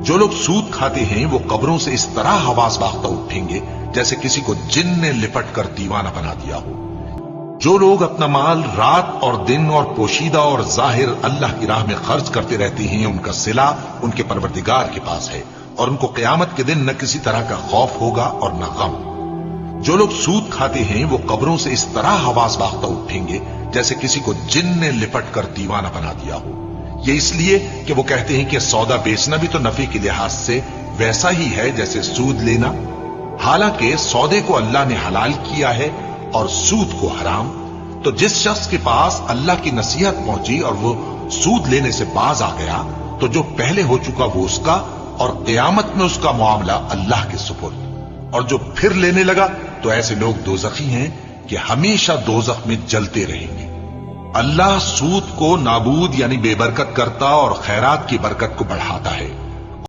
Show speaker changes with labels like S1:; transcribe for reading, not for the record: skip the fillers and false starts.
S1: जो लोग सूद खाते हैं वो कब्रों से इस तरह हवास बाख्ता उठेंगे जैसे किसी को जिन ने लिपट कर दीवाना बना दिया हो। जो लोग अपना माल रात और दिन और पोशीदा और जाहिर अल्लाह की राह में खर्च करते रहते हैं, उनका सिला उनके परवरदिगार के पास है और उनको क़यामत के दिन न किसी तरह का खौफ होगा और न गम। जो लोग सूद खाते हैं वो कब्रों से इस तरह हवास बाख्ता उठेंगे जैसे किसी को जिन ने लिपट कर दीवाना बना दिया हो। ये इसलिए कि वो कहते हैं कि सौदा बेचना भी तो नफे के लिहाज से वैसा ही है जैसे सूद लेना, हालांकि सौदे को अल्लाह ने हलाल किया है और सूद को हराम। तो जिस शख्स के पास अल्लाह की नसीहत पहुंची और वो सूद लेने से बाज आ गया, तो जो पहले हो चुका वो उसका और क़यामत में उसका मामला अल्लाह के सुपुर्द। और जो फिर लेने लगा तो ऐसे लोग दोज़खी हैं कि हमेशा दोज़ख में जलते रहेंगे। अल्लाह सूद को नाबूद यानी बेबरकत करता और खैरात की बरकत को बढ़ाता है।